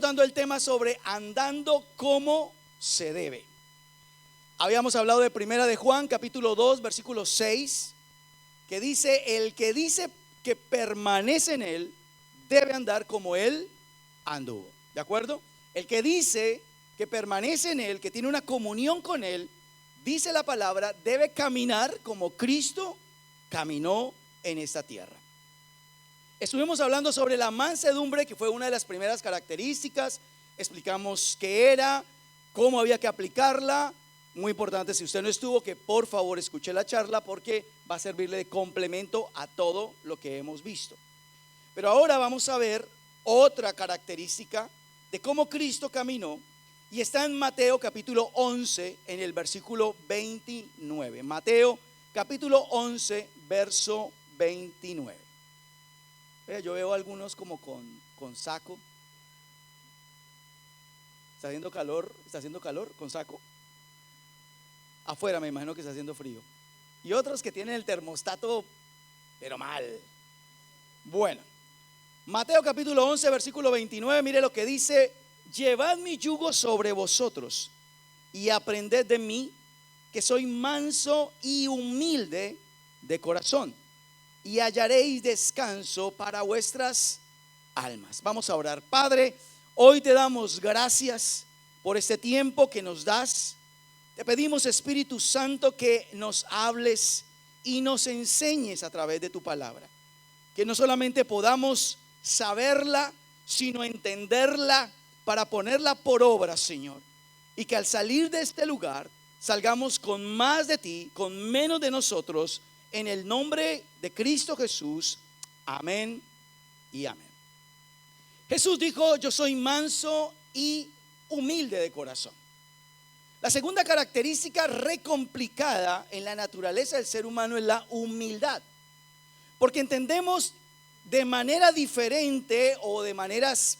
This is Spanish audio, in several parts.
estamos dando el tema sobre andando como se debe. Habíamos hablado de Primera de Juan, capítulo 2, versículo 6, que dice: el que dice que permanece en él debe andar como él anduvo. ¿De acuerdo? El que dice que permanece en él, que tiene una comunión con él, dice la palabra, debe caminar como Cristo caminó en esta tierra. Estuvimos hablando sobre la mansedumbre, que fue una de las primeras características. Explicamos qué era, cómo había que aplicarla. Muy importante, si usted no estuvo, que por favor escuche la charla, porque va a servirle de complemento a todo lo que hemos visto. Pero ahora vamos a ver otra característica de cómo Cristo caminó, y está en Mateo capítulo 11, en el versículo 29. Mateo capítulo 11, verso 29. Yo veo a algunos como con saco. ¿Está haciendo calor? ¿Está haciendo calor con saco? Afuera me imagino que está haciendo frío. Y otros que tienen el termostato, pero mal. Bueno, Mateo capítulo 11, versículo 29, mire lo que dice: llevad mi yugo sobre vosotros y aprended de mí, que soy manso y humilde de corazón, y hallaréis descanso para vuestras almas. Vamos a orar. Padre, hoy te damos gracias por este tiempo que nos das. Te pedimos, Espíritu Santo, que nos hables y nos enseñes a través de tu palabra, que no solamente podamos saberla, sino entenderla para ponerla por obra, Señor, y que al salir de este lugar salgamos con más de ti, con menos de nosotros, en el nombre de Cristo Jesús. Amén y amén. Jesús dijo: yo soy manso y humilde de corazón. La segunda característica recomplicada en la naturaleza del ser humano es la humildad, porque entendemos de manera diferente o de maneras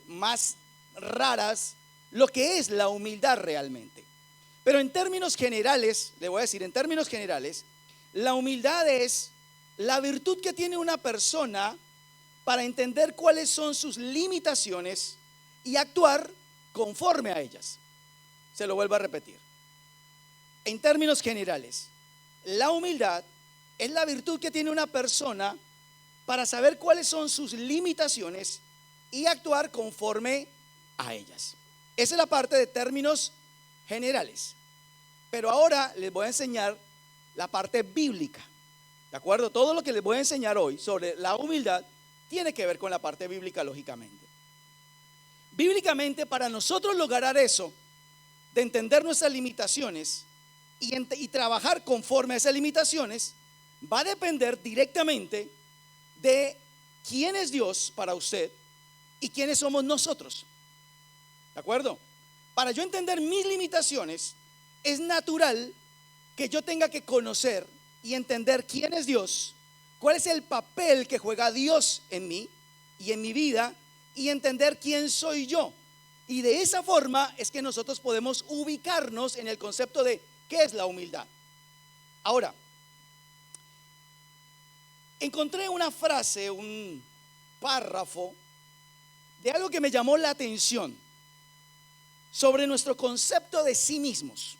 más raras lo que es la humildad realmente. Pero en términos generales, le voy a decir, en términos generales, la humildad es la virtud que tiene una persona para entender cuáles son sus limitaciones y actuar conforme a ellas. Se lo vuelvo a repetir. En términos generales, la humildad es la virtud que tiene una persona para saber cuáles son sus limitaciones y actuar conforme a ellas. Esa es la parte de términos generales. Pero ahora les voy a enseñar la parte bíblica. ¿De acuerdo? Todo lo que les voy a enseñar hoy sobre la humildad tiene que ver con la parte bíblica, lógicamente. Bíblicamente, para nosotros lograr eso, de entender nuestras limitaciones y trabajar conforme a esas limitaciones, va a depender directamente de quién es Dios para usted y quiénes somos nosotros. ¿De acuerdo? Para yo entender mis limitaciones, es natural que yo tenga que conocer y entender quién es Dios, cuál es el papel que juega Dios en mí y en mi vida, y entender quién soy yo. Y de esa forma es que nosotros podemos ubicarnos en el concepto de qué es la humildad. Ahora, encontré una frase, un párrafo de algo que me llamó la atención sobre nuestro concepto de sí mismos.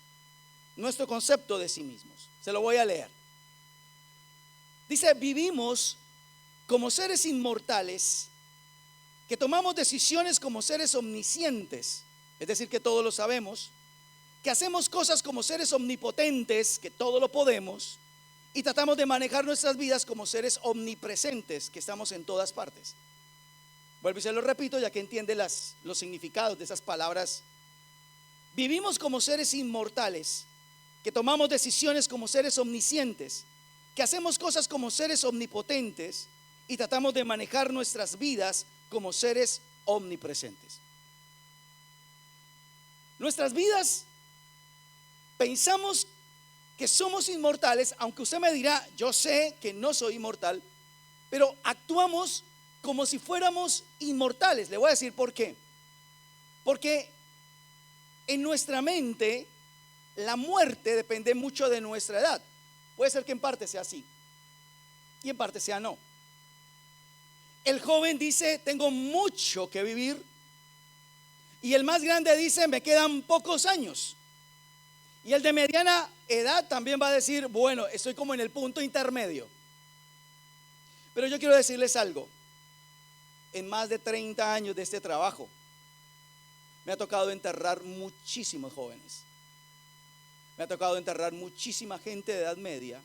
Nuestro concepto de sí mismos. Se lo voy a leer. Dice: vivimos como seres inmortales, que tomamos decisiones como seres omniscientes, es decir, que todo lo sabemos, que hacemos cosas como seres omnipotentes, que todo lo podemos, y tratamos de manejar nuestras vidas como seres omnipresentes, que estamos en todas partes. Vuelvo y se lo repito, ya que entiende los significados de esas palabras. Vivimos como seres inmortales, que tomamos decisiones como seres omniscientes, que hacemos cosas como seres omnipotentes, y tratamos de manejar nuestras vidas como seres omnipresentes. Nuestras vidas, pensamos que somos inmortales, aunque usted me dirá: yo sé que no soy inmortal, pero actuamos como si fuéramos inmortales. Le voy a decir por qué. Porque en nuestra mente la muerte depende mucho de nuestra edad. Puede ser que en parte sea así y en parte sea no. El joven dice: tengo mucho que vivir, Y el más grande dice, me quedan pocos años. Y el de mediana edad también va a decir, bueno, estoy como en el punto intermedio. Pero yo quiero decirles algo. En más de 30 años de este trabajo, me ha tocado enterrar muchísimos jóvenes. Me ha tocado enterrar muchísima gente de edad media.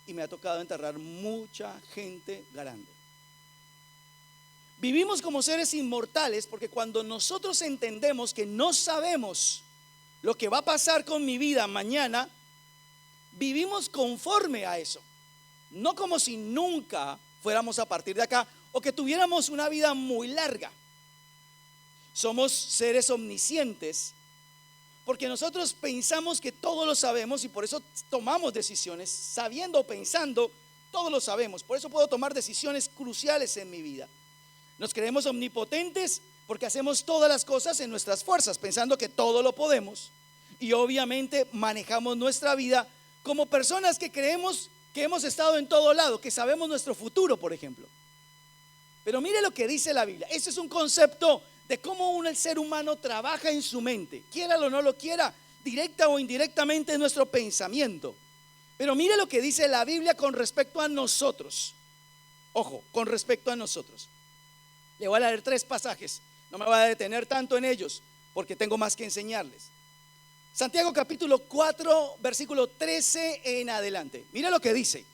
Y me ha tocado enterrar mucha gente grande. Vivimos como seres inmortales porque cuando nosotros entendemos que no sabemos lo que va a pasar con mi vida mañana, vivimos conforme a eso. No como si nunca fuéramos a partir de acá o que tuviéramos una vida muy larga. Somos seres omniscientes porque nosotros pensamos que todo lo sabemos y por eso tomamos decisiones sabiendo, pensando, todo lo sabemos. Por eso puedo tomar decisiones cruciales en mi vida. Nos creemos omnipotentes porque hacemos todas las cosas en nuestras fuerzas, pensando que todo lo podemos. Y obviamente manejamos nuestra vida como personas que creemos que hemos estado en todo lado, que sabemos nuestro futuro, por ejemplo. Pero mire lo que dice la Biblia. Ese es un concepto de cómo el ser humano trabaja en su mente, quiera o no lo quiera, directa o indirectamente en nuestro pensamiento. Pero mire lo que dice la Biblia con respecto a nosotros. Ojo, con respecto a nosotros. Le voy a leer 3 pasajes. No me voy a detener tanto en ellos porque tengo más que enseñarles. Santiago capítulo 4 versículo 13 en adelante. Mira lo que dice.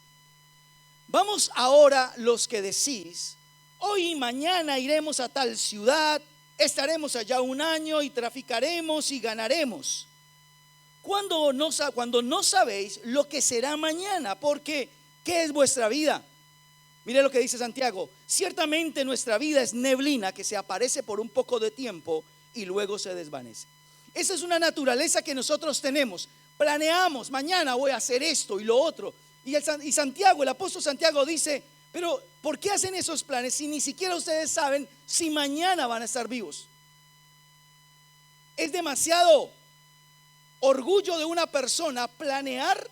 Vamos ahora los que decís, hoy y mañana iremos a tal ciudad, estaremos allá 1 año y traficaremos y ganaremos. Cuando no sabéis lo que será mañana, porque ¿qué es vuestra vida? Mire lo que dice Santiago. Ciertamente nuestra vida es neblina que se aparece por un poco de tiempo y luego se desvanece. Esa es una naturaleza que nosotros tenemos. Planeamos, mañana voy a hacer esto y lo otro. Y Santiago, el apóstol Santiago dice, pero ¿por qué hacen esos planes si ni siquiera ustedes saben si mañana van a estar vivos? Es demasiado orgullo de una persona planear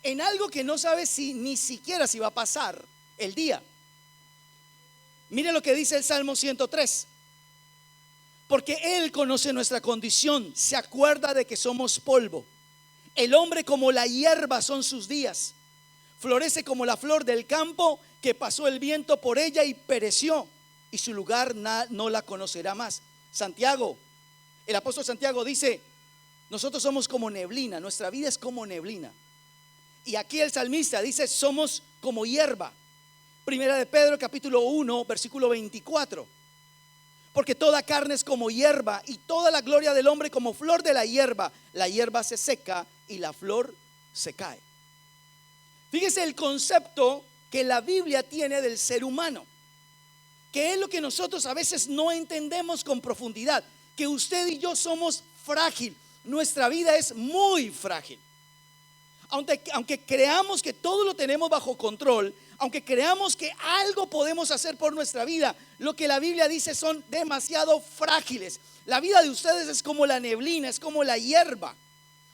en algo que no sabe si ni siquiera si va a pasar el día. Mire lo que dice el Salmo 103. Porque Él conoce nuestra condición, se acuerda de que somos polvo. El hombre como la hierba son sus días. Florece como la flor del campo que pasó el viento por ella y pereció. Y su lugar no la conocerá más. Santiago, el apóstol Santiago dice, nosotros somos como neblina, nuestra vida es como neblina. Y aquí el salmista dice, somos como hierba. Primera de Pedro capítulo 1 versículo 24. Porque toda carne es como hierba y toda la gloria del hombre como flor de la hierba. La hierba se seca y la flor se cae. Fíjese el concepto que la Biblia tiene del ser humano, que es lo que nosotros a veces no entendemos con profundidad, que usted y yo somos frágil, nuestra vida es muy frágil. Aunque creamos que todo lo tenemos bajo control, aunque creamos que algo podemos hacer por nuestra vida, lo que la Biblia dice son demasiado frágiles. La vida de ustedes es como la neblina, es como la hierba.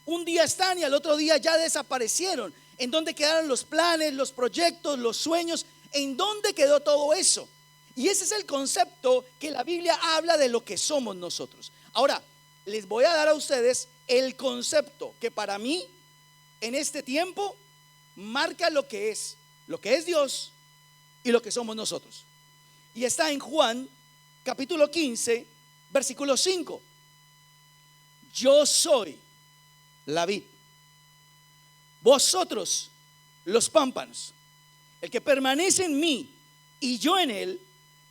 Un día están y al otro día ya desaparecieron. ¿En dónde quedaron los planes, los proyectos, los sueños? ¿En dónde quedó todo eso? Y ese es el concepto que la Biblia habla de lo que somos nosotros. Ahora, les voy a dar a ustedes el concepto que para mí en este tiempo marca lo que es Dios y lo que somos nosotros. Y está en Juan capítulo 15 versículo 5. Yo soy la vid, vosotros los pámpanos. El que permanece en mí y yo en él,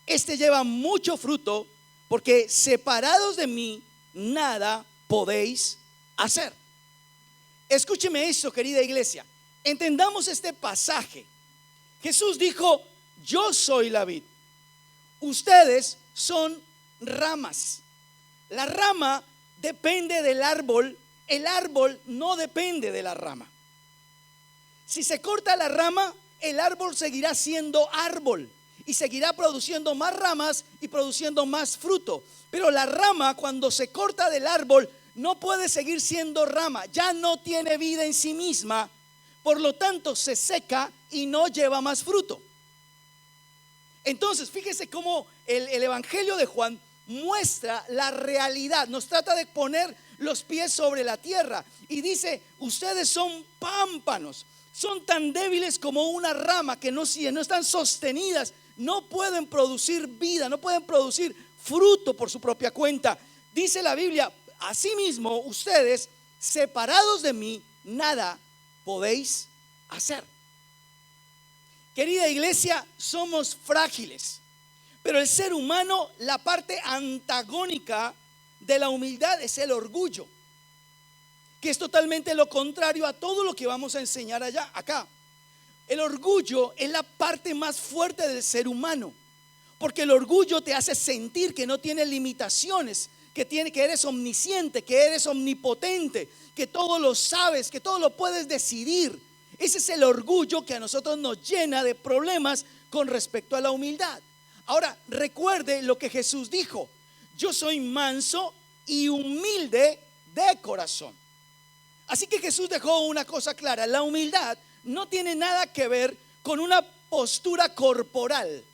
este lleva mucho fruto, porque separados de mí nada podéis hacer. Escúcheme esto, querida iglesia. Entendamos este pasaje. Jesús dijo, yo soy la vid, ustedes son ramas. La rama depende del árbol, el árbol no depende de la rama. Si se corta la rama, el árbol seguirá siendo árbol y seguirá produciendo más ramas y produciendo más fruto. Pero la rama, cuando se corta del árbol, no puede seguir siendo rama, ya no tiene vida en sí misma, por lo tanto se seca y no lleva más fruto. Entonces fíjese cómo el Evangelio de Juan muestra la realidad, nos trata de poner los pies sobre la tierra y dice: ustedes son pámpanos, son tan débiles como una rama que si no están sostenidas, no pueden producir vida, no pueden producir fruto por su propia cuenta. Dice la Biblia: asimismo ustedes, separados de mí, nada podéis hacer. Querida iglesia, somos frágiles, pero el ser humano, la parte antagónica de la humildad es el orgullo, que es totalmente lo contrario a todo lo que vamos a enseñar acá. El orgullo es la parte más fuerte del ser humano, porque el orgullo te hace sentir que no tienes limitaciones, que eres omnisciente, que eres omnipotente, que todo lo sabes, que todo lo puedes decidir. Ese es el orgullo que a nosotros nos llena de problemas con respecto a la humildad. Ahora, recuerde lo que Jesús dijo: yo soy manso y humilde de corazón. Así que Jesús dejó una cosa clara: la humildad no tiene nada que ver con una postura corporal.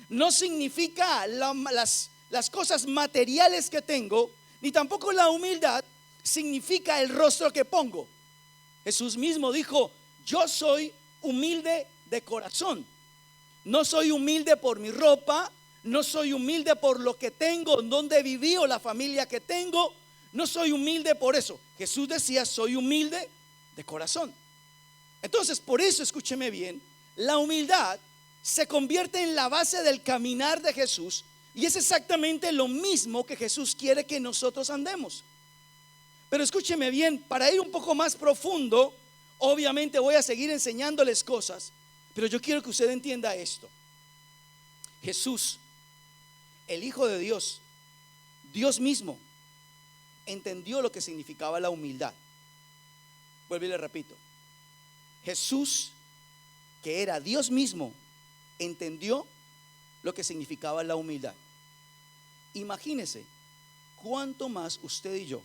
No significa las cosas materiales que tengo, ni tampoco la humildad significa el rostro que pongo. Jesús mismo dijo: yo soy humilde de corazón. No soy humilde por mi ropa, no soy humilde por lo que tengo, donde viví o la familia que tengo. No soy humilde por eso. Jesús decía: soy humilde de corazón. Entonces, por eso, escúcheme bien, la humildad se convierte en la base del caminar de Jesús, y es exactamente lo mismo que Jesús quiere que nosotros andemos. Pero escúcheme bien, para ir un poco más profundo, obviamente voy a seguir enseñándoles cosas, pero yo quiero que usted entienda esto. Jesús, el Hijo de Dios, Dios mismo, entendió lo que significaba la humildad. Vuelvo y le repito: Jesús, que era Dios mismo, entendió lo que significaba la humildad. Imagínese cuánto más usted y yo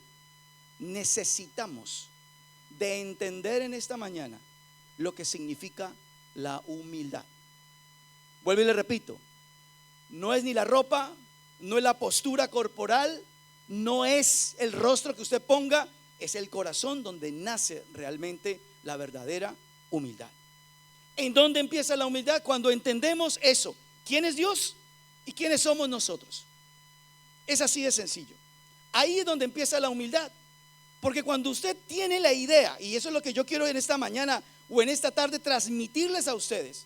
necesitamos de entender en esta mañana lo que significa la humildad. Vuelvo y le repito: no es ni la ropa, no es la postura corporal, no es el rostro que usted ponga, es el corazón donde nace realmente la verdadera humildad. ¿En dónde empieza la humildad? Cuando entendemos eso: ¿quién es Dios y quiénes somos nosotros? Es así de sencillo. Ahí es donde empieza la humildad. Porque cuando usted tiene la idea, y eso es lo que yo quiero en esta mañana o en esta tarde transmitirles a ustedes,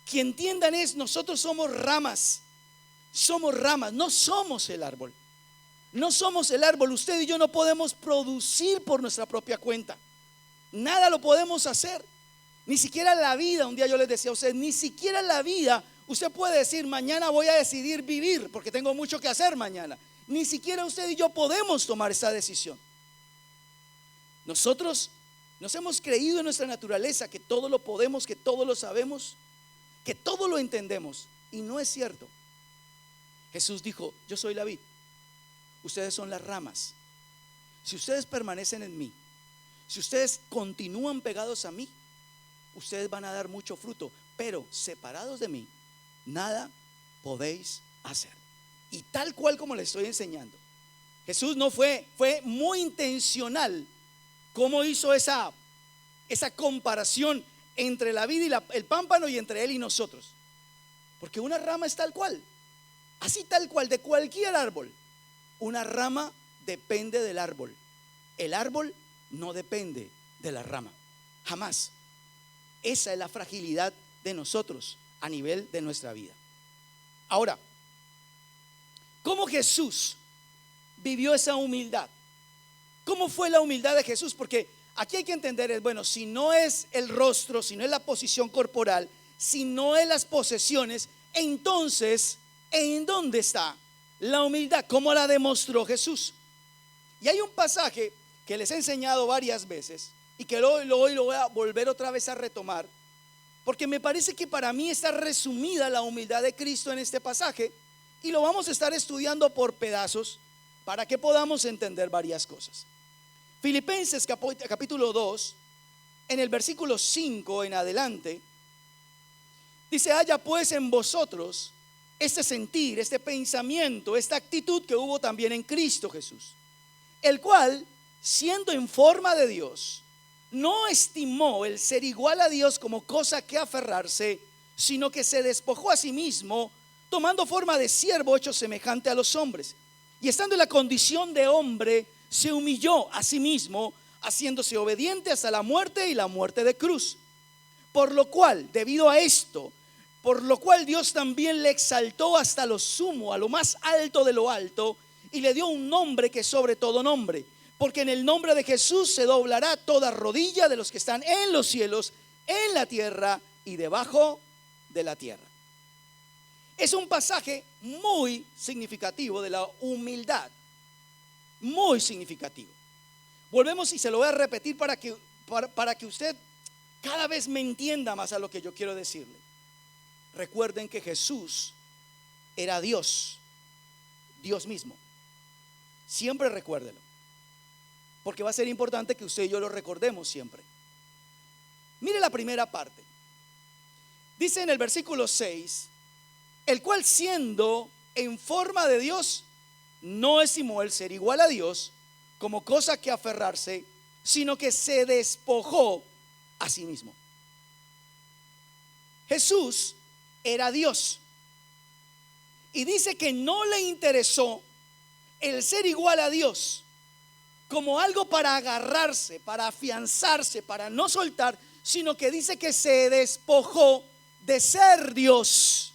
que entiendan es: nosotros somos ramas, no somos el árbol. No somos el árbol. Usted y yo no podemos producir por nuestra propia cuenta. Nada lo podemos hacer. Ni siquiera la vida. Un día yo les decía a ustedes: ni siquiera la vida usted puede decir: mañana voy a decidir vivir porque tengo mucho que hacer mañana. Ni siquiera usted y yo podemos tomar esa decisión. Nosotros nos hemos creído en nuestra naturaleza que todo lo podemos, que todo lo sabemos, que todo lo entendemos, y no es cierto. Jesús dijo: yo soy la vid, ustedes son las ramas. Si ustedes permanecen en mí, si ustedes continúan pegados a mí, ustedes van a dar mucho fruto, pero separados de mí, nada podéis hacer. Y tal cual como les estoy enseñando, Jesús no fue muy intencional cómo hizo esa comparación entre la vid y el pámpano, y entre él y nosotros. Porque una rama es tal cual, así tal cual, de cualquier árbol. Una rama depende del árbol. El árbol no depende de la rama, jamás. Esa es la fragilidad de nosotros a nivel de nuestra vida. Ahora, ¿cómo Jesús vivió esa humildad? ¿Cómo fue la humildad de Jesús? Porque aquí hay que entender, bueno, si no es el rostro, si no es la posición corporal, si no es las posesiones, entonces, ¿en dónde está la humildad? ¿Cómo la demostró Jesús? Y hay un pasaje que les he enseñado varias veces y que hoy lo voy a volver otra vez a retomar, porque me parece que para mí está resumida la humildad de Cristo en este pasaje, y lo vamos a estar estudiando por pedazos para que podamos entender varias cosas. Filipenses capítulo 2, en el versículo 5 en adelante, dice: haya pues en vosotros este sentir, este pensamiento, esta actitud que hubo también en Cristo Jesús, el cual, siendo en forma de Dios, no estimó el ser igual a Dios como cosa que aferrarse, sino que se despojó a sí mismo, tomando forma de siervo hecho semejante a los hombres, y estando en la condición de hombre, se humilló a sí mismo, haciéndose obediente hasta la muerte y la muerte de cruz. Por lo cual, debido a esto, por lo cual Dios también le exaltó hasta lo sumo, a lo más alto de lo alto, y le dio un nombre que es sobre todo nombre, porque en el nombre de Jesús se doblará toda rodilla de los que están en los cielos, en la tierra y debajo de la tierra. Es un pasaje muy significativo de la humildad, muy significativo. Volvemos y se lo voy a repetir para que usted cada vez me entienda más a lo que yo quiero decirle. Recuerden que Jesús era Dios, Dios mismo. Siempre recuérdelo, porque va a ser importante que usted y yo lo recordemos siempre. Mire la primera parte. Dice en el versículo 6, el cual siendo en forma de Dios, no estimó el ser igual a Dios como cosa que aferrarse, sino que se despojó a sí mismo. Jesús era Dios, y dice que no le interesó el ser igual a Dios como algo para agarrarse, para afianzarse, para no soltar, sino que dice que se despojó de ser Dios.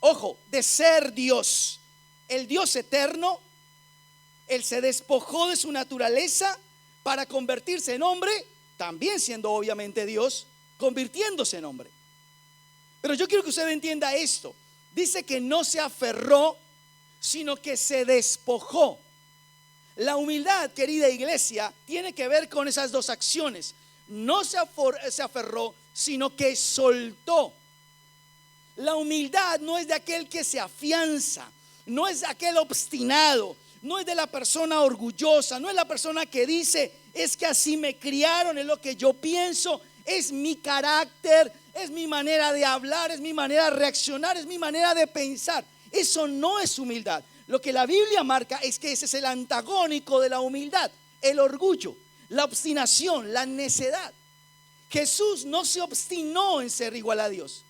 Ojo, de ser Dios, el Dios eterno. Él se despojó de su naturaleza para convertirse en hombre, también siendo obviamente Dios, convirtiéndose en hombre. Pero yo quiero que usted entienda esto. Dice que no se aferró, sino que se despojó. La humildad, querida iglesia, tiene que ver con esas dos acciones. No se aferró, sino que soltó. La humildad no es de aquel que se afianza, no es de aquel obstinado, no es de la persona orgullosa, no es la persona que dice, es que así me criaron, es lo que yo pienso, es mi carácter, es mi manera de hablar, es mi manera de reaccionar, es mi manera de pensar. Eso no es humildad. Lo que la Biblia marca es que ese es el antagónico de la humildad, el orgullo, la obstinación, la necedad. Jesús no se obstinó en ser igual a Dios.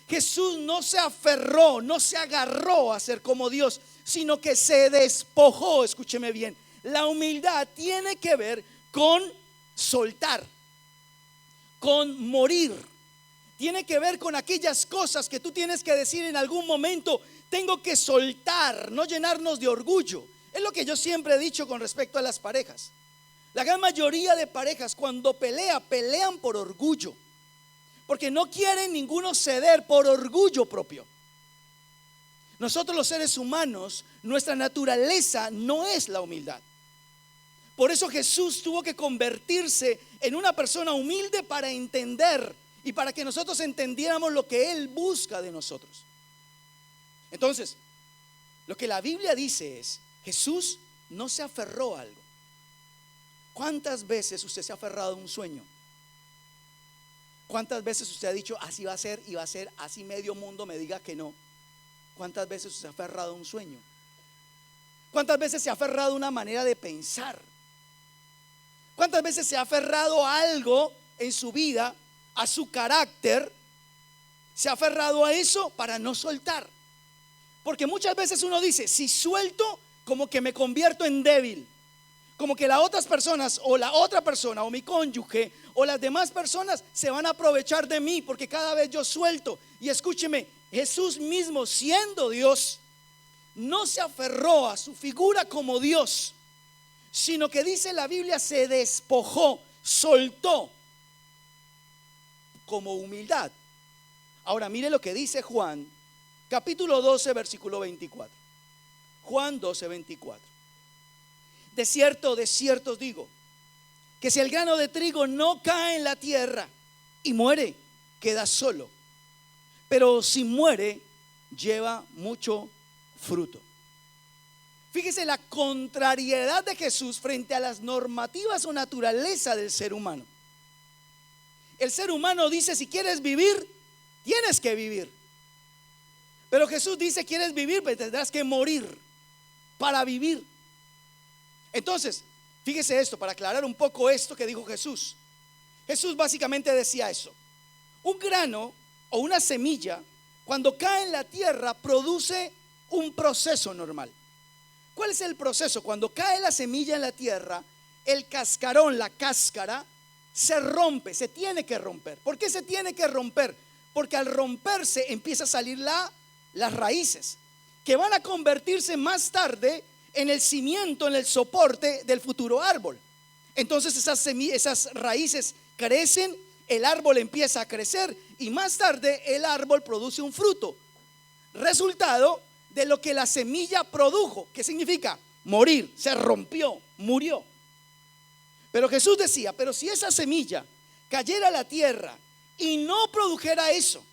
Jesús no se aferró, no se agarró a ser como Dios, sino que se despojó. Escúcheme bien, la humildad tiene que ver con soltar, con morir. Tiene que ver con aquellas cosas que tú tienes que decir en algún momento, tengo que soltar, no llenarnos de orgullo. Es lo que yo siempre he dicho con respecto a las parejas. La gran mayoría de parejas cuando pelean por orgullo, porque no quieren ninguno ceder por orgullo propio. Nosotros los seres humanos, nuestra naturaleza no es la humildad. Por eso Jesús tuvo que convertirse en una persona humilde para entender y para que nosotros entendiéramos lo que Él busca de nosotros. Entonces, lo que la Biblia dice es, Jesús no se aferró a algo. ¿Cuántas veces usted se ha aferrado a un sueño? ¿Cuántas veces usted ha dicho, así va a ser y va a ser, así medio mundo me diga que no? ¿Cuántas veces usted se ha aferrado a un sueño? ¿Cuántas veces se ha aferrado a una manera de pensar? ¿Cuántas veces se ha aferrado a algo en su vida, a su carácter? Se ha aferrado a eso para no soltar. Porque muchas veces uno dice, si suelto, como que me convierto en débil. Como que las otras personas o la otra persona o mi cónyuge o las demás personas se van a aprovechar de mí porque cada vez yo suelto. Y escúcheme, Jesús mismo siendo Dios no se aferró a su figura como Dios, sino que dice la Biblia se despojó, soltó como humildad. Ahora mire lo que dice Juan capítulo 12 versículo 24. Juan 12, 24. De cierto os digo, que si el grano de trigo no cae en la tierra y muere, queda solo. Pero si muere, lleva mucho fruto. Fíjese la contrariedad de Jesús frente a las normativas o naturaleza del ser humano. El ser humano dice, si quieres vivir, tienes que vivir. Pero Jesús dice: ¿quieres vivir? Pues tendrás que morir para vivir. Entonces, fíjese esto, para aclarar un poco esto que dijo Jesús. Jesús básicamente decía eso: un grano o una semilla, cuando cae en la tierra, produce un proceso normal. ¿Cuál es el proceso? Cuando cae la semilla en la tierra, el cascarón, la cáscara, se rompe, se tiene que romper. ¿Por qué se tiene que romper? Porque al romperse empieza a salir las raíces, que van a convertirse más tarde en el cimiento, en el soporte del futuro árbol. Entonces esas raíces crecen, el árbol empieza a crecer y más tarde el árbol produce un fruto, resultado de lo que la semilla produjo. ¿Qué significa? Morir, se rompió, murió. Pero Jesús decía: pero si esa semilla cayera a la tierra y no produjera eso,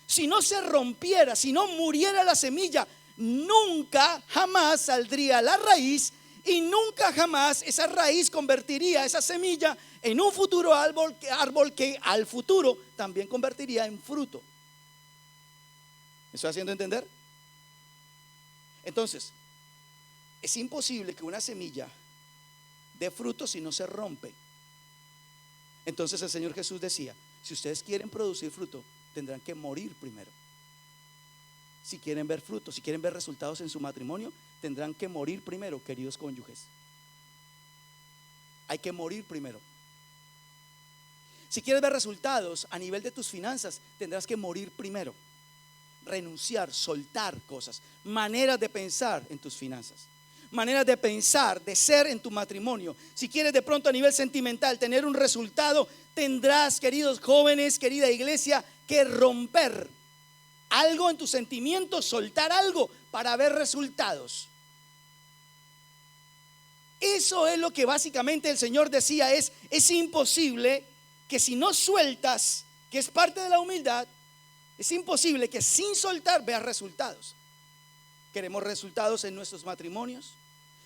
si no se rompiera, si no muriera la semilla, nunca jamás saldría la raíz y nunca jamás esa raíz convertiría esa semilla en un futuro árbol que al futuro también convertiría en fruto. ¿Me estoy haciendo entender? Entonces, es imposible que una semilla dé fruto si no se rompe. Entonces el Señor Jesús decía: si ustedes quieren producir fruto, tendrán que morir primero. Si quieren ver fruto, si quieren ver resultados en su matrimonio, tendrán que morir primero, queridos cónyuges. Hay que morir primero. Si quieres ver resultados a nivel de tus finanzas, tendrás que morir primero. Renunciar, soltar cosas, maneras de pensar en tus finanzas, maneras de pensar, de ser en tu matrimonio. Si quieres de pronto a nivel sentimental tener un resultado, tendrás, queridos jóvenes, querida iglesia, que romper algo en tus sentimientos, soltar algo para ver resultados. Eso es lo que básicamente el Señor decía: es imposible que si no sueltas, que es parte de la humildad, es imposible que sin soltar veas resultados. Queremos resultados en nuestros matrimonios,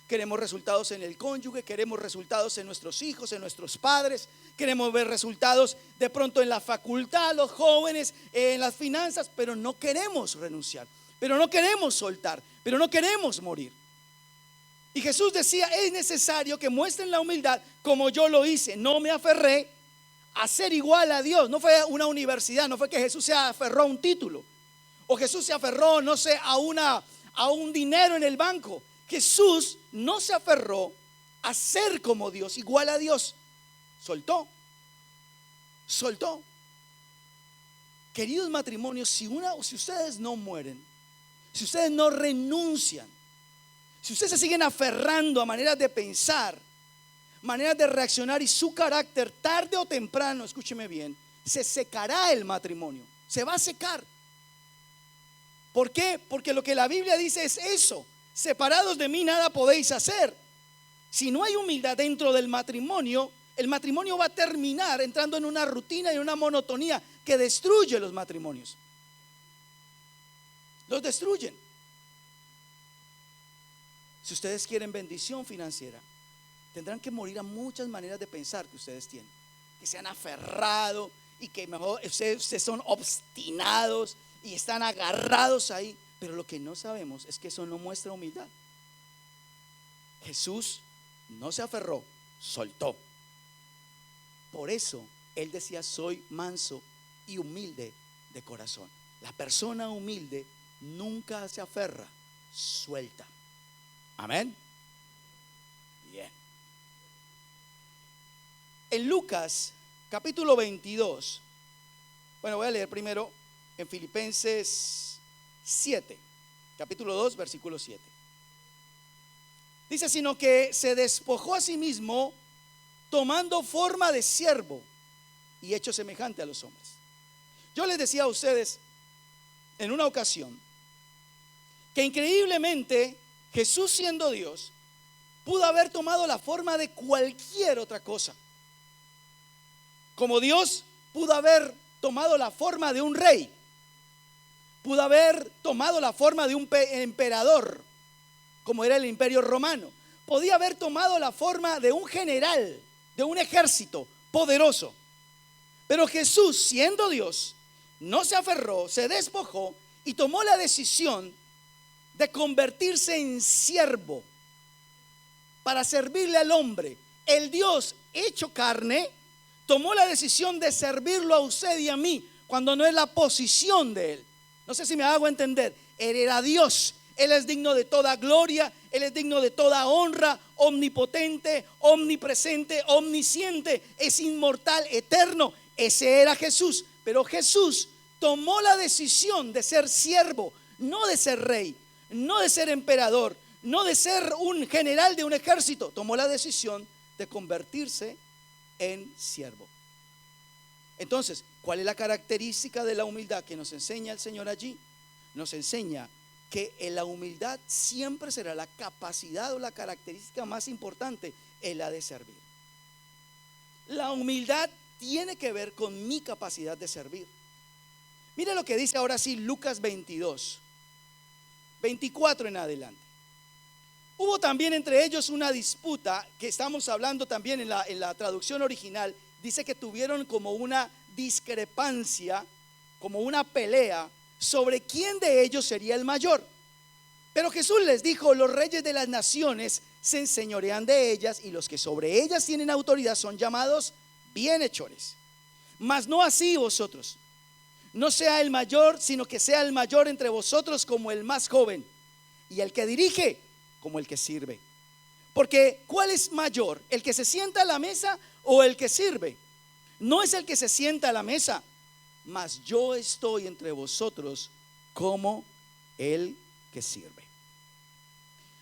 queremos resultados en el cónyuge, queremos resultados en nuestros hijos, en nuestros padres, queremos ver resultados de pronto en la facultad, los jóvenes, en las finanzas, pero no queremos renunciar, pero no queremos soltar, pero no queremos morir. Y Jesús decía: es necesario que muestren la humildad como yo lo hice. No me aferré a ser igual a Dios. No fue una universidad, no fue que Jesús se aferró a un título, o Jesús se aferró, no sé, a un dinero en el banco. Jesús no se aferró a ser como Dios, igual a Dios. Soltó. Queridos matrimonios, si ustedes no mueren, si ustedes no renuncian, si ustedes se siguen aferrando a maneras de pensar, maneras de reaccionar, y su carácter tarde o temprano, escúcheme bien, se secará el matrimonio, se va a secar. ¿Por qué? Porque lo que la Biblia dice es eso: separados de mí nada podéis hacer. Si no hay humildad dentro del matrimonio, el matrimonio va a terminar entrando en una rutina y una monotonía que destruye los matrimonios. Los destruyen. Si ustedes quieren bendición financiera, tendrán que morir a muchas maneras de pensar que ustedes tienen, que se han aferrado y que mejor ustedes son obstinados y están agarrados ahí. Pero lo que no sabemos es que eso no muestra humildad. Jesús no se aferró, soltó. Por eso Él decía: soy manso y humilde de corazón. La persona humilde nunca se aferra, suelta. Amén. Bien. En Lucas capítulo 22, bueno, voy a leer primero en Filipenses 7, capítulo 2, versículo 7. Dice: sino que se despojó a sí mismo, tomando forma de siervo y hecho semejante a los hombres. Yo les decía a ustedes en una ocasión que increíblemente Jesús, siendo Dios, pudo haber tomado la forma de cualquier otra cosa. Como Dios, pudo haber tomado la forma de un rey, pudo haber tomado la forma de un emperador, como era el imperio romano. Podía haber tomado la forma de un general, de un ejército poderoso. Pero Jesús, siendo Dios, no se aferró, se despojó y tomó la decisión de convertirse en siervo para servirle al hombre. El Dios hecho carne tomó la decisión de servirlo a usted y a mí, cuando no es la posición de Él. No sé si me hago entender. Él era Dios, Él es digno de toda gloria, Él es digno de toda honra, omnipotente, omnipresente, omnisciente, es inmortal, eterno. Ese era Jesús. Pero Jesús tomó la decisión de ser siervo, no de ser rey, no de ser emperador, no de ser un general de un ejército. Tomó la decisión de convertirse en siervo. Entonces, ¿cuál es la característica de la humildad que nos enseña el Señor allí? Nos enseña que en la humildad siempre será la capacidad o la característica más importante, es la de servir. La humildad tiene que ver con mi capacidad de servir. Mire lo que dice ahora sí Lucas 22, 24 en adelante. Hubo también entre ellos una disputa, que estamos hablando también en la traducción original. Dice que tuvieron como una discrepancia, como una pelea sobre quién de ellos sería el mayor. Pero Jesús les dijo: los reyes de las naciones se enseñorean de ellas, y los que sobre ellas tienen autoridad son llamados bienhechores. Mas no así vosotros. No sea el mayor, sino que sea el mayor entre vosotros como el más joven, y el que dirige como el que sirve. Porque ¿cuál es mayor? ¿El que se sienta a la mesa o el que sirve? No es el que se sienta a la mesa, mas yo estoy entre vosotros como el que sirve.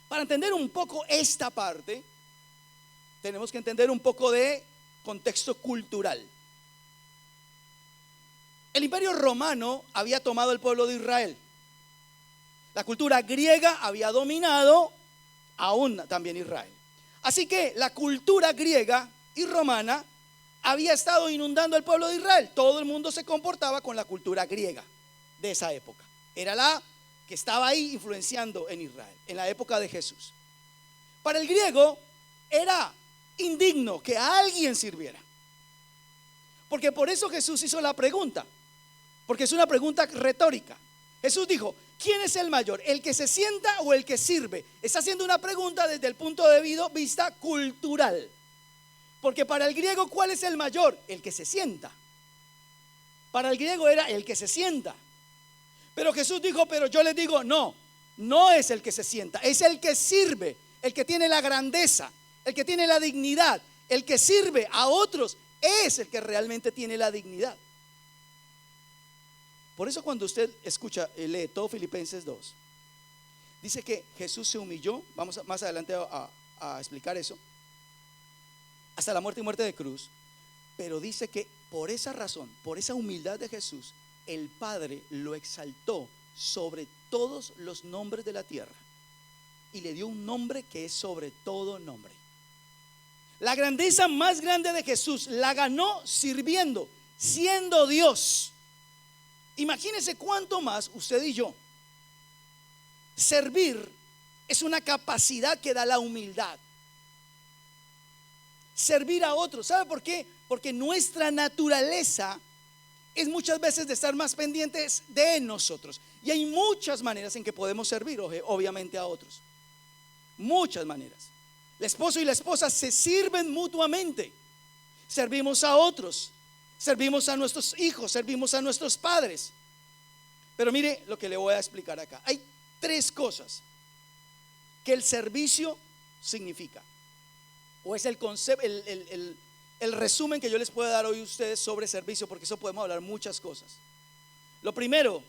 Para entender un poco esta parte, tenemos que entender un poco de contexto cultural. El Imperio Romano había tomado el pueblo de Israel. La cultura griega había dominado aún también Israel. Así que la cultura griega y romana había estado inundando el pueblo de Israel. Todo el mundo se comportaba con la cultura griega de esa época. Era la que estaba ahí influenciando en Israel, en la época de Jesús. Para el griego era indigno que a alguien sirviera. Porque por eso Jesús hizo la pregunta, porque es una pregunta retórica. Jesús dijo: ¿quién es el mayor? ¿El que se sienta o el que sirve? Está haciendo una pregunta desde el punto de vista cultural. Porque para el griego, ¿cuál es el mayor? El que se sienta. Para el griego era el que se sienta. Pero Jesús dijo: pero yo les digo, no, no es el que se sienta, es el que sirve, el que tiene la grandeza, el que tiene la dignidad, el que sirve a otros, es el que realmente tiene la dignidad. Por eso cuando usted escucha, lee todo Filipenses 2, dice que Jesús se humilló. Vamos más adelante a explicar eso, hasta la muerte y muerte de cruz. Pero dice que por esa razón, por esa humildad de Jesús, el Padre lo exaltó sobre todos los nombres de la tierra y le dio un nombre que es sobre todo nombre. La grandeza más grande de Jesús la ganó sirviendo, siendo Dios. Imagínense cuánto más usted y yo. Servir es una capacidad que da la humildad. Servir a otros. ¿Sabe por qué? Porque nuestra naturaleza es muchas veces de estar más pendientes de nosotros. Y hay muchas maneras en que podemos servir, obviamente, a otros. Muchas maneras. El esposo y la esposa se sirven mutuamente. Servimos a otros. Servimos a nuestros hijos, servimos a nuestros padres. Pero mire lo que le voy a explicar acá. Hay tres cosas que el servicio significa, o es el concepto, el resumen que yo les puedo dar hoy a ustedes sobre servicio, porque eso podemos hablar muchas cosas. Lo primero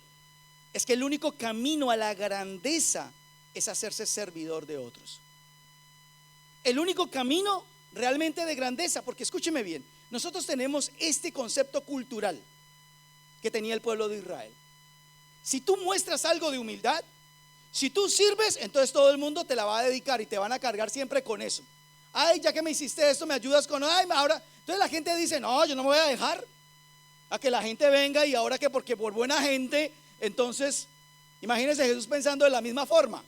es que el único camino a la grandeza es hacerse servidor de otros. El único camino realmente de grandeza, porque escúcheme bien, nosotros tenemos este concepto cultural que tenía el pueblo de Israel. Si tú muestras algo de humildad, si tú sirves, entonces todo el mundo te la va a dedicar y te van a cargar siempre con eso. Ay, ya que me hiciste esto, me ayudas con, ay, ahora. Entonces la gente dice: no, yo no me voy a dejar a que la gente venga, y ahora que porque por buena gente. Entonces, imagínense Jesús pensando de la misma forma.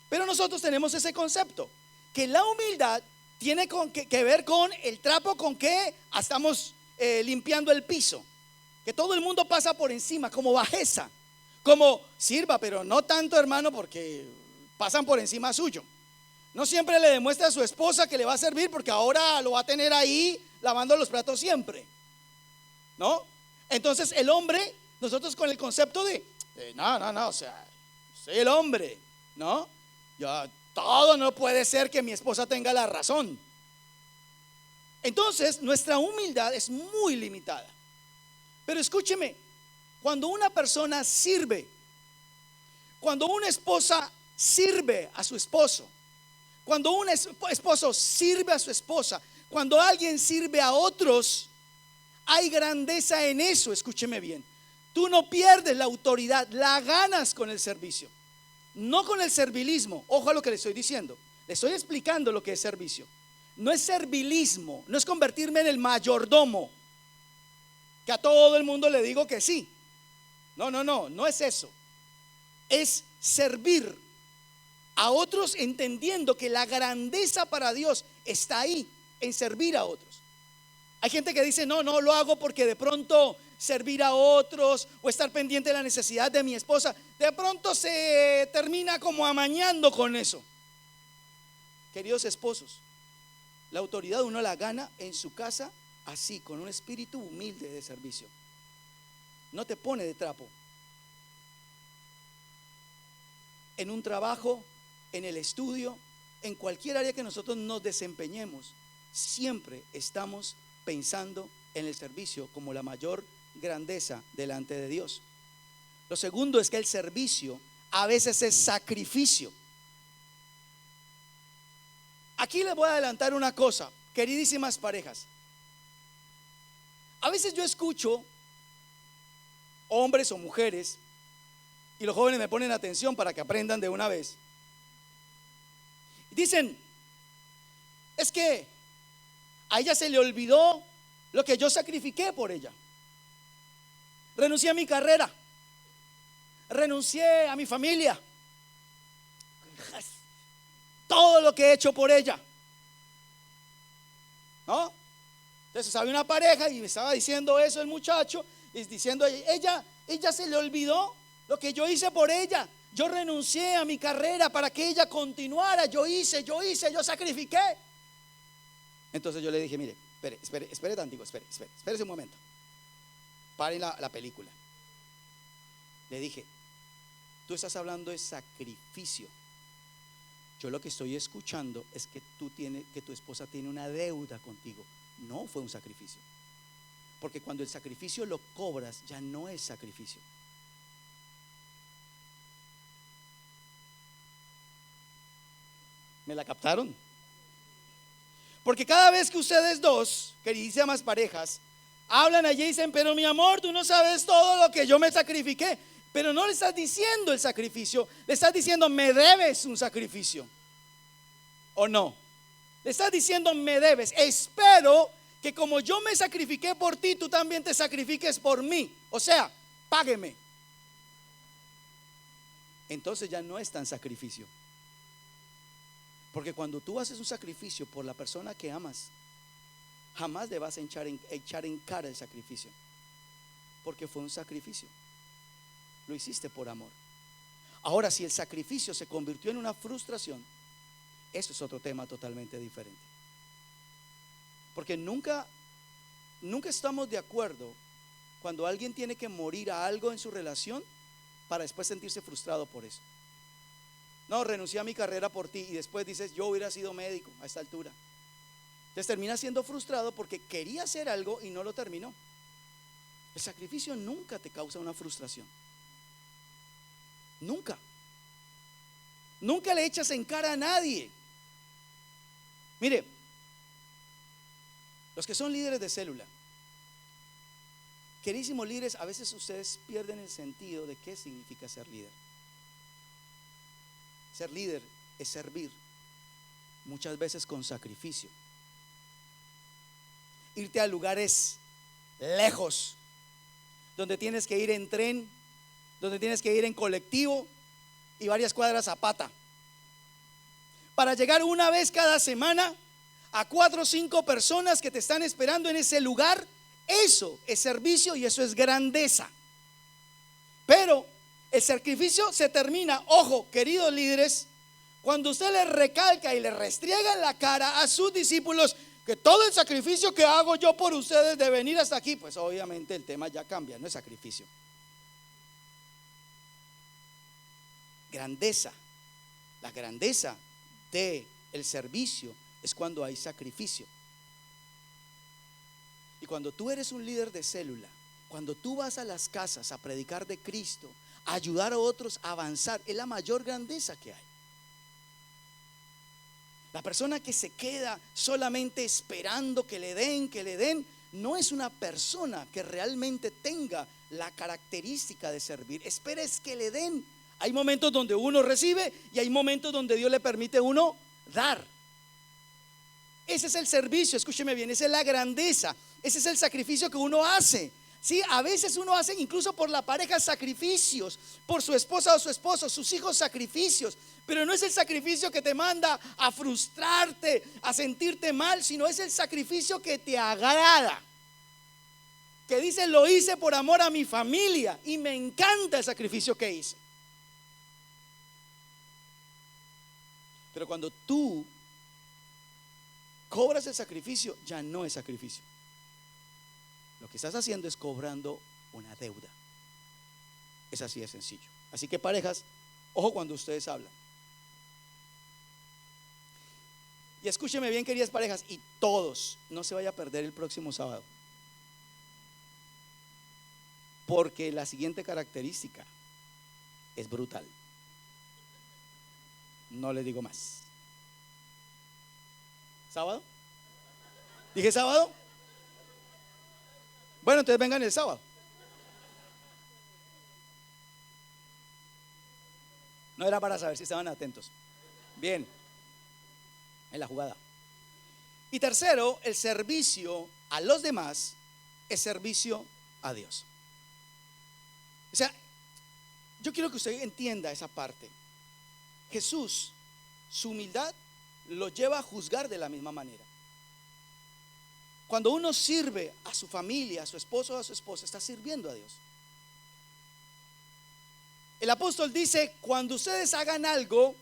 Pero nosotros tenemos ese concepto, que la humildad tiene que ver con el trapo con que estamos limpiando el piso, que todo el mundo pasa por encima, como bajeza, Como sirva, pero no tanto, hermano, porque pasan por encima suyo. No siempre le demuestra a su esposa que le va a servir, porque ahora lo va a tener ahí lavando los platos siempre, ¿no? Entonces el hombre, nosotros con el concepto de no, o sea, soy el hombre, ¿no? Ya todo no puede ser que mi esposa tenga la razón. Entonces nuestra humildad es muy limitada. Pero escúcheme, cuando una persona sirve, cuando una esposa sirve a su esposo, cuando un esposo sirve a su esposa, cuando alguien sirve a otros, hay grandeza en eso. Escúcheme bien, tú no pierdes la autoridad, la ganas con el servicio, no con el servilismo. Ojo a lo que le estoy diciendo, le estoy explicando lo que es servicio. No es servilismo, no es convertirme en el mayordomo, que a todo el mundo le digo que sí. No es eso. Es servir a otros entendiendo que la grandeza para Dios está ahí, en servir a otros. Hay gente que dice, no lo hago porque de pronto servir a otros o estar pendiente de la necesidad de mi esposa, de pronto se termina como amañando con eso. Queridos esposos, la autoridad uno la gana en su casa así, con un espíritu humilde de servicio. No te pone de trapo. En un trabajo, en el estudio, en cualquier área que nosotros nos desempeñemos, siempre estamos pensando en el servicio como la mayor grandeza delante de Dios. Lo segundo es que el servicio a veces es sacrificio. Aquí les voy a adelantar una cosa, queridísimas parejas. A veces yo escucho hombres o mujeres, y los jóvenes me ponen atención para que aprendan de una vez. Dicen, es que a ella se le olvidó lo que yo sacrifiqué por ella. Renuncié a mi carrera, renuncié a mi familia, todo lo que he hecho por ella, ¿no? Entonces había una pareja y me estaba diciendo eso el muchacho, y diciendo, ella se le olvidó lo que yo hice por ella. Yo renuncié a mi carrera para que ella continuara. Yo yo sacrifiqué. Entonces yo le dije, mire, espere tantito, espere un momento. Paren la película. Le dije, tú estás hablando de sacrificio. Yo lo que estoy escuchando es que tu esposa tiene una deuda contigo. No fue un sacrificio. Porque cuando el sacrificio lo cobras, ya no es sacrificio. ¿Me la captaron? Porque cada vez que ustedes dos, queridísimas parejas, hablan allí y dicen, pero mi amor, tú no sabes todo lo que yo me sacrifiqué. Pero no le estás diciendo el sacrificio, le estás diciendo, me debes un sacrificio. ¿O no? Le estás diciendo, me debes. Espero que como yo me sacrifiqué por ti, tú también te sacrifiques por mí. O sea, págueme. Entonces ya no es tan sacrificio. Porque cuando tú haces un sacrificio por la persona que amas, jamás le vas a echar en cara el sacrificio. Porque fue un sacrificio. Lo hiciste por amor. Ahora, si el sacrificio se convirtió en una frustración, eso es otro tema totalmente diferente. Porque nunca estamos de acuerdo cuando alguien tiene que morir a algo en su relación para después sentirse frustrado por eso. No, renuncié a mi carrera por ti, y después dices, yo hubiera sido médico a esta altura. Entonces termina siendo frustrado porque quería hacer algo y no lo terminó. El sacrificio nunca te causa una frustración. Nunca le echas en cara a nadie. Mire, los que son líderes de célula, queridísimos líderes, a veces ustedes pierden el sentido de qué significa ser líder. Ser líder es servir, muchas veces con sacrificio. Irte a lugares lejos, donde tienes que ir en tren, donde tienes que ir en colectivo y varias cuadras a pata, para llegar una vez cada semana a 4 o 5 personas que te están esperando en ese lugar. Eso es servicio y eso es grandeza. Pero El sacrificio se termina, ojo, queridos líderes, cuando usted le recalca y le restriega en la cara a sus discípulos que todo el sacrificio que hago yo por ustedes de venir hasta aquí, pues obviamente el tema ya cambia, no es sacrificio. Grandeza, la grandeza del servicio es cuando hay sacrificio. Y cuando tú eres un líder de célula, cuando tú vas a las casas a predicar de Cristo, a ayudar a otros a avanzar, es la mayor grandeza que hay. La persona que se queda solamente esperando que le den, no es una persona que realmente tenga la característica de servir. Espera es que le den. Hay momentos donde uno recibe y hay momentos donde Dios le permite a uno dar. Ese es el servicio, escúcheme bien, esa es la grandeza, ese es el sacrificio que uno hace. Sí, a veces uno hace incluso por la pareja sacrificios, por su esposa o su esposo, sus hijos sacrificios, pero no es el sacrificio que te manda a frustrarte, a sentirte mal, sino es el sacrificio que te agrada, que dice: lo hice por amor a mi familia y me encanta el sacrificio que hice. Pero cuando tú cobras el sacrificio, ya no es sacrificio. Lo que estás haciendo es cobrando una deuda. Es así de sencillo. Así que parejas, ojo cuando ustedes hablan. Y escúcheme bien, queridas parejas, y todos, no se vaya a perder el próximo sábado, porque la siguiente característica es brutal. No les digo más. ¿Sábado? ¿Dije sábado? Bueno, entonces vengan el sábado. No era para saber si estaban atentos. Bien, en la jugada. Y tercero, el servicio a los demás es servicio a Dios. O sea, yo quiero que usted entienda esa parte. Jesús, su humildad lo lleva a juzgar de la misma manera. Cuando uno sirve a su familia, a su esposo o a su esposa, está sirviendo a Dios. El apóstol dice: cuando ustedes hagan algo,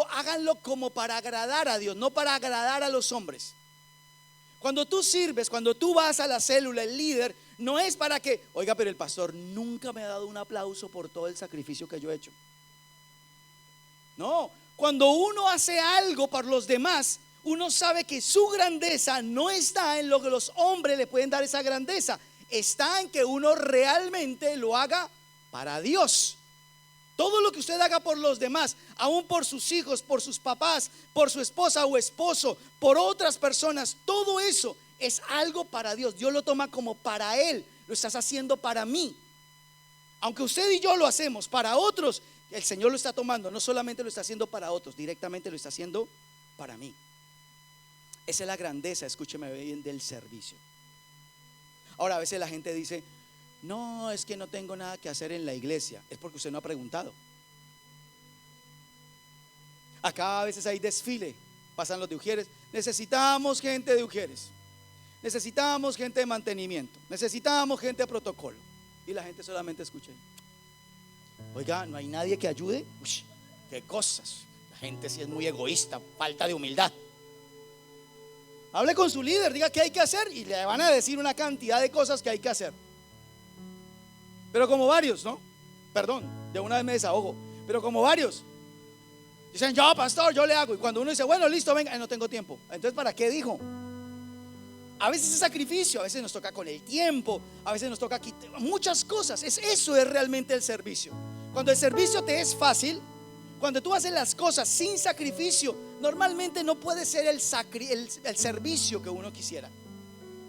háganlo como para agradar a Dios, no para agradar a los hombres. Cuando tú sirves, cuando tú vas a la célula, el líder, no es para que, oiga, pero el pastor nunca me ha dado un aplauso por todo el sacrificio que yo he hecho. No, cuando uno hace algo para los demás, uno sabe que su grandeza no está en lo que los hombres le pueden dar esa grandeza, está en que uno realmente lo haga para Dios. Todo lo que usted haga por los demás, aún por sus hijos, por sus papás, por su esposa o esposo, por otras personas, todo eso es algo para Dios. Dios lo toma como para Él. Lo estás haciendo para mí. Aunque usted y yo lo hacemos para otros, el Señor lo está tomando. No solamente lo está haciendo para otros, directamente lo está haciendo para mí. Esa es la grandeza, escúcheme bien, del servicio. Ahora, a veces la gente dice: no, es que no tengo nada que hacer en la iglesia. Es porque usted no ha preguntado. Acá a veces hay desfile, pasan los de Ujieres. Necesitamos gente de Ujieres, necesitamos gente de mantenimiento, necesitamos gente de protocolo. Y la gente solamente escucha: oiga, ¿no hay nadie que ayude? Uy, qué cosas. La gente sí es muy egoísta, falta de humildad. Hable con su líder, diga qué hay que hacer y le van a decir una cantidad de cosas que hay que hacer. Pero como varios, ¿no? Perdón, de una vez me desahogo. Pero como varios dicen: yo, pastor, yo le hago. Y cuando uno dice: bueno, listo, venga, no tengo tiempo. Entonces, ¿para qué dijo? A veces es sacrificio, a veces nos toca con el tiempo, a veces nos toca quitar muchas cosas. Eso es realmente el servicio. Cuando el servicio te es fácil, cuando tú haces las cosas sin sacrificio, normalmente no puede ser el servicio que uno quisiera.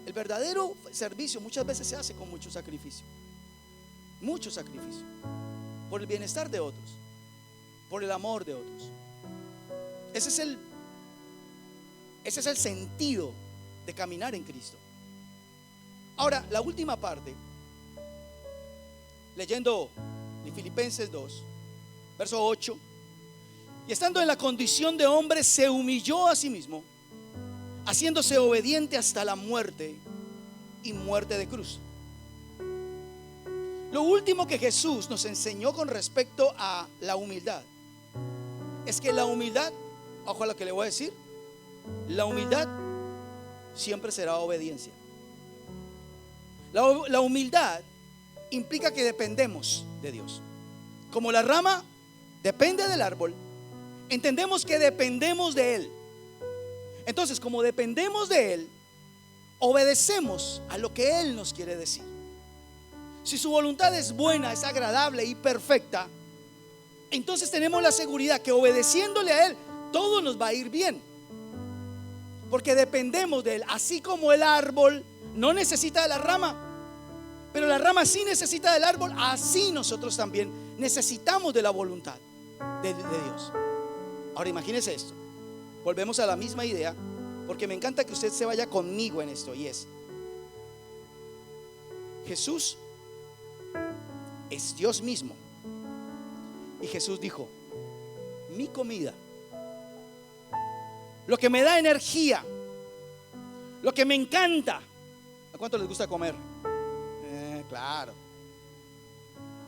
El verdadero servicio muchas veces se hace con mucho sacrificio. Mucho sacrificio. Por el bienestar de otros, por el amor de otros. Ese es el sentido de caminar en Cristo. Ahora, la última parte, leyendo Filipenses 2, verso 8: y estando en la condición de hombre, se humilló a sí mismo, haciéndose obediente hasta la muerte y muerte de cruz. Lo último que Jesús nos enseñó con respecto a la humildad es que la humildad, ojo a lo que le voy a decir, la humildad siempre será obediencia. La humildad implica que dependemos de Dios. Como la rama depende del árbol, entendemos que dependemos de Él. Entonces, como dependemos de Él, obedecemos a lo que Él nos quiere decir. Si su voluntad es buena, es agradable y perfecta, entonces tenemos la seguridad que obedeciéndole a Él, todo nos va a ir bien. Porque dependemos de Él. Así como el árbol no necesita de la rama, pero la rama sí necesita del árbol, así nosotros también necesitamos de la voluntad de Dios. Ahora imagínese esto. Volvemos a la misma idea, porque me encanta que usted se vaya conmigo en esto. Y es: Jesús es Dios mismo. Y Jesús dijo: mi comida, lo que me da energía, lo que me encanta. ¿A cuánto les gusta comer? Claro.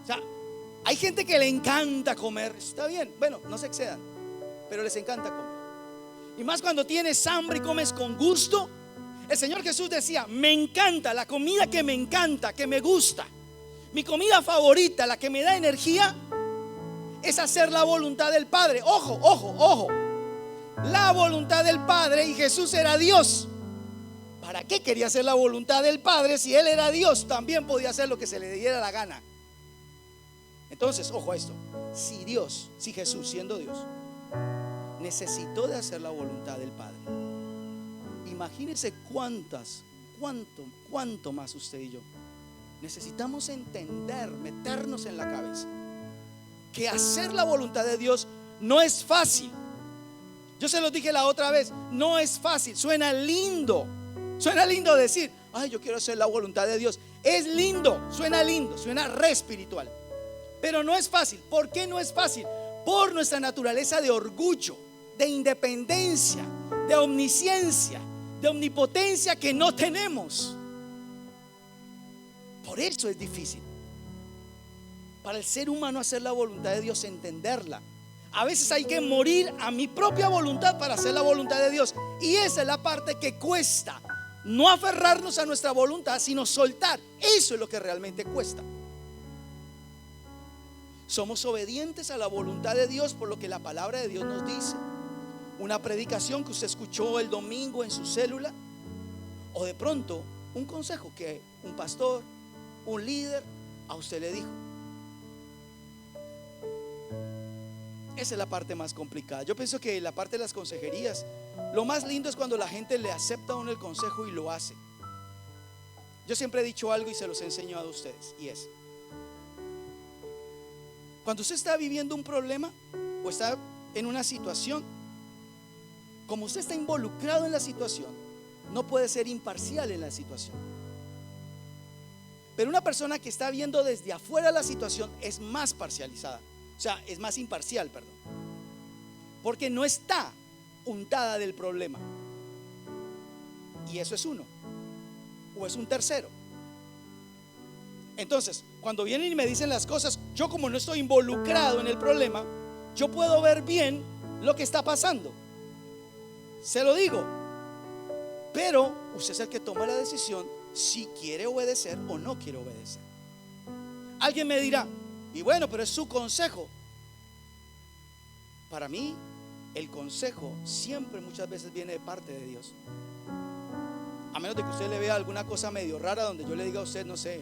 O sea, hay gente que le encanta comer. Está bien, bueno, no se excedan, pero les encanta comer. Y más cuando tienes hambre y comes con gusto. El Señor Jesús decía: me encanta, la comida que me encanta, que me gusta, mi comida favorita, la que me da energía, es hacer la voluntad del Padre. Ojo, ojo, ojo. La voluntad del Padre, y Jesús era Dios. ¿Para qué quería hacer la voluntad del Padre si Él era Dios? También podía hacer lo que se le diera la gana. Entonces, ojo a esto: si Jesús, siendo Dios, necesitó de hacer la voluntad del Padre, imagínense cuánto más usted y yo necesitamos entender, meternos en la cabeza que hacer la voluntad de Dios no es fácil. Yo se los dije la otra vez, no es fácil. Suena lindo decir: ay, yo quiero hacer la voluntad de Dios. Es lindo, suena re espiritual, pero no es fácil. ¿Por qué no es fácil? Por nuestra naturaleza de orgullo, de independencia, de omnisciencia, de omnipotencia que no tenemos. Por eso es difícil para el ser humano hacer la voluntad de Dios, entenderla. A veces hay que morir a mi propia voluntad para hacer la voluntad de Dios. Y esa es la parte que cuesta. No aferrarnos a nuestra voluntad, sino soltar. Eso es lo que realmente cuesta. Somos obedientes a la voluntad de Dios por lo que la palabra de Dios nos dice. Una predicación que usted escuchó el domingo en su célula, o de pronto un consejo que un pastor, un líder a usted le dijo. Esa es la parte más complicada. Yo pienso que la parte de las consejerías, lo más lindo es cuando la gente le acepta a uno el consejo y lo hace. Yo siempre he dicho algo y se los he enseñado a ustedes, y es: cuando usted está viviendo un problema o está en una situación, como usted está involucrado en la situación, no puede ser imparcial en la situación. Pero una persona que está viendo desde afuera la situación es más parcializada. O sea, es más imparcial, perdón, porque no está untada del problema. Y eso es uno, o es un tercero. Entonces, cuando vienen y me dicen las cosas, yo como no estoy involucrado en el problema, yo puedo ver bien lo que está pasando. Se lo digo. Pero usted es el que toma la decisión si quiere obedecer o no quiere obedecer. Alguien me dirá: y bueno, pero es su consejo. Para mí, el consejo siempre, muchas veces, viene de parte de Dios. A menos de que usted le vea alguna cosa medio rara, donde yo le diga a usted, no sé,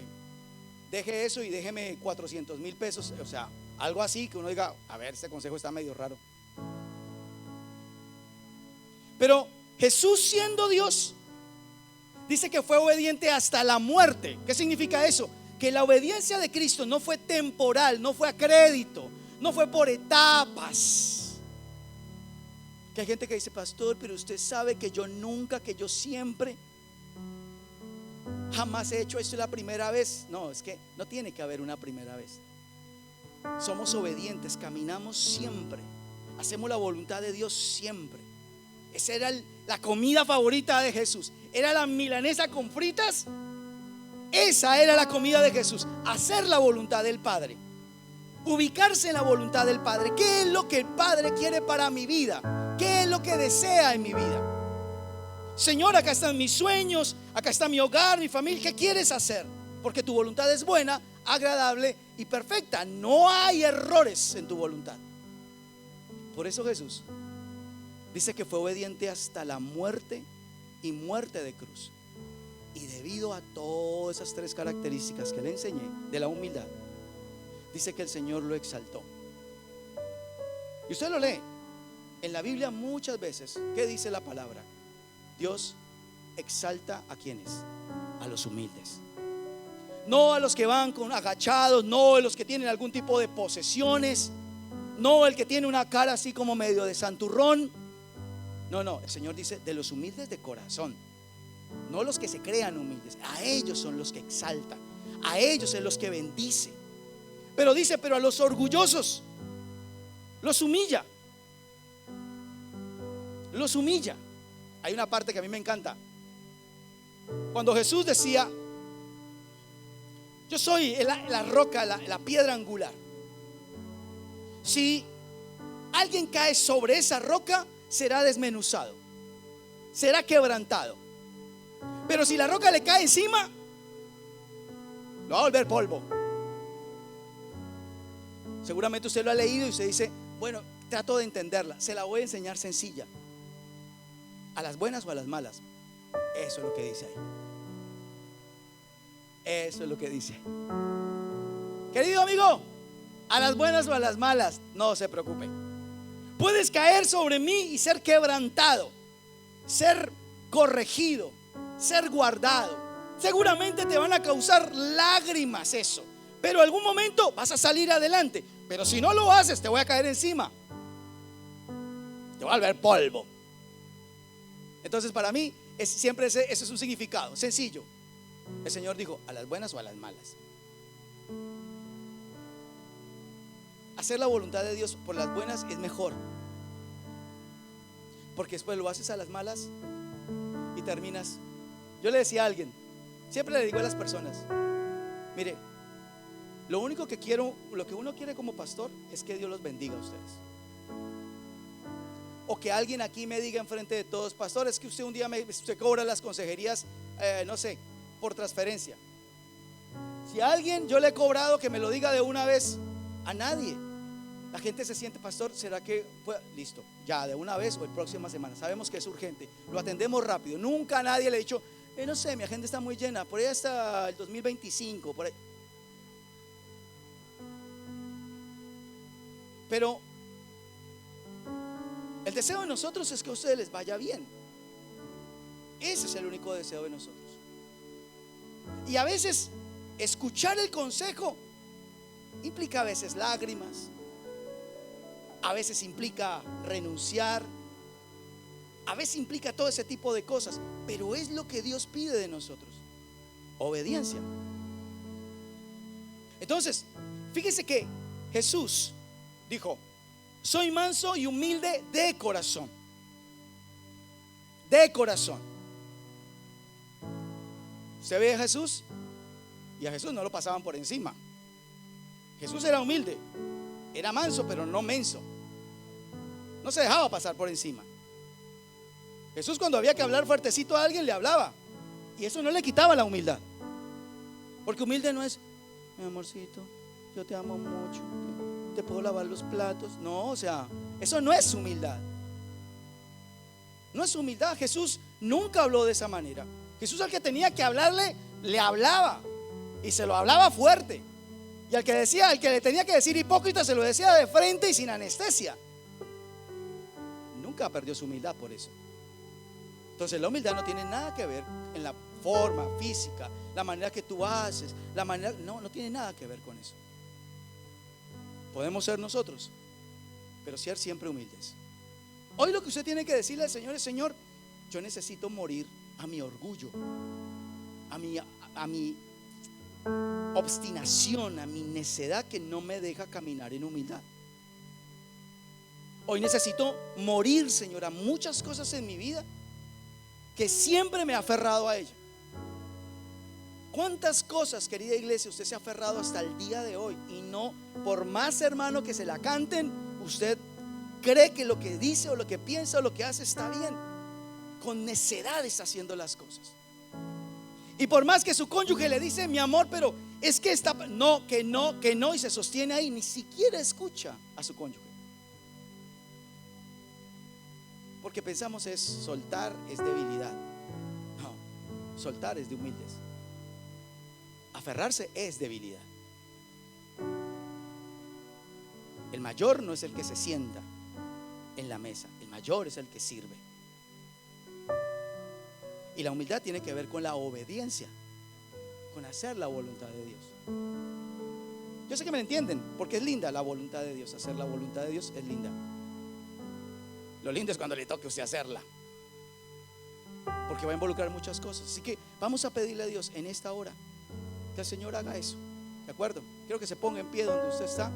deje eso y déjeme 400,000 pesos. O sea, algo así que uno diga: a ver, este consejo está medio raro. Pero Jesús, siendo Dios, dice que fue obediente hasta la muerte. ¿Qué significa eso? Que la obediencia de Cristo no fue temporal, no fue a crédito, no fue por etapas. Que hay gente que dice: pastor, pero usted sabe que yo nunca, que yo siempre, jamás he hecho esto la primera vez. No, es que no tiene que haber una primera vez. Somos obedientes, caminamos siempre, hacemos la voluntad de Dios siempre. Esa era la comida favorita de Jesús. Era la milanesa con fritas Esa era la comida de Jesús, hacer la voluntad del Padre, ubicarse en la voluntad del Padre. ¿Qué es lo que el Padre quiere para mi vida? ¿Qué es lo que desea en mi vida? Señor, acá están mis sueños, acá está mi hogar, mi familia. ¿Qué quieres hacer? Porque tu voluntad es buena, agradable y perfecta. No hay errores en tu voluntad. Por eso Jesús dice que fue obediente hasta la muerte y muerte de cruz. Y debido a todas esas tres características que le enseñé de la humildad, dice que el Señor lo exaltó. Y usted lo lee en la Biblia muchas veces. ¿Qué dice la palabra? Dios exalta a quienes, a los humildes, no a los que van con agachados, no a los que tienen algún tipo de posesiones, no el que tiene una cara así como medio de santurrón. No, el Señor dice de los humildes de corazón, no los que se crean humildes. A ellos son los que exalta, a ellos es los que bendice. Pero dice, pero a los orgullosos los humilla. Los humilla. Hay una parte que a mí me encanta. Cuando Jesús decía: yo soy la roca, la piedra angular. Si alguien cae sobre esa roca, será desmenuzado, será quebrantado. Pero si la roca le cae encima, lo va a volver polvo. Seguramente usted lo ha leído y usted dice: bueno, trato de entenderla, se la voy a enseñar sencilla. ¿A las buenas o a las malas? Eso es lo que dice ahí. Eso es lo que dice. Querido amigo, a las buenas o a las malas, no se preocupe. Puedes caer sobre mí y ser quebrantado, ser corregido, ser guardado. Seguramente te van a causar lágrimas eso, pero en algún momento vas a salir adelante. Pero si no lo haces, te voy a caer encima, te voy a volver polvo. Entonces para mí siempre eso es un significado sencillo. El Señor dijo: a las buenas o a las malas. Hacer la voluntad de Dios por las buenas es mejor, porque después lo haces a las malas y terminas. Yo le decía a alguien, siempre le digo a las personas: mire, lo único que quiero, lo que uno quiere como pastor es que Dios los bendiga a ustedes. O que alguien aquí me diga enfrente de todos: pastor, es que usted un día se cobra las consejerías, no sé, por transferencia. Si a alguien yo le he cobrado, que me lo diga de una vez. A nadie. La gente se siente: pastor, ¿será que listo, ya de una vez o la próxima semana? Sabemos que es urgente, lo atendemos rápido. Nunca a nadie le he dicho: no sé, mi agenda está muy llena, por ahí hasta el 2025, por ahí. Pero el deseo de nosotros es que a ustedes les vaya bien. Ese es el único deseo de nosotros. Y a veces escuchar el consejo implica a veces lágrimas, a veces implica renunciar, a veces implica todo ese tipo de cosas. Pero es lo que Dios pide de nosotros: obediencia. Entonces, fíjese que Jesús dijo: soy manso y humilde de corazón. De corazón. Usted ve a Jesús y a Jesús no lo pasaban por encima. Jesús era humilde, era manso, pero no menso. No se dejaba pasar por encima. Jesús, cuando había que hablar fuertecito a alguien, le hablaba. Y eso no le quitaba la humildad. Porque humilde no es: mi amorcito, yo te amo mucho, te puedo lavar los platos. No, o sea, eso no es humildad. No es humildad. Jesús nunca habló de esa manera. Jesús, al que tenía que hablarle, le hablaba, y se lo hablaba fuerte. Y al que le tenía que decir hipócrita, se lo decía de frente y sin anestesia. Nunca perdió su humildad por eso. Entonces la humildad no tiene nada que ver en la forma física, la manera que tú haces, no tiene nada que ver con eso. Podemos ser nosotros, pero ser siempre humildes. Hoy lo que usted tiene que decirle al Señor es: Señor, yo necesito morir a mi orgullo, a mi obstinación, a mi necedad que no me deja caminar en humildad. Hoy necesito morir, Señor, a muchas cosas en mi vida que siempre me he aferrado a ella. ¿Cuántas cosas, querida iglesia, usted se ha aferrado hasta el día de hoy? Y no, por más hermano que se la canten, usted cree que lo que dice o lo que piensa o lo que hace está bien. Con necedad está haciendo las cosas. Y por más que su cónyuge le dice: mi amor, pero es que está, no, que no, que no, y se sostiene ahí, ni siquiera escucha a su cónyuge. Porque pensamos es soltar es debilidad. No, soltar es de humildes. Aferrarse es debilidad. El mayor no es el que se sienta en la mesa, el mayor es el que sirve. Y la humildad tiene que ver con la obediencia, con hacer la voluntad de Dios. Yo sé que me entienden, porque es linda la voluntad de Dios. Hacer la voluntad de Dios es linda. Lo lindo es cuando le toque a usted hacerla, porque va a involucrar muchas cosas. Así que vamos a pedirle a Dios en esta hora que el Señor haga eso. ¿De acuerdo? Quiero que se ponga en pie donde usted está.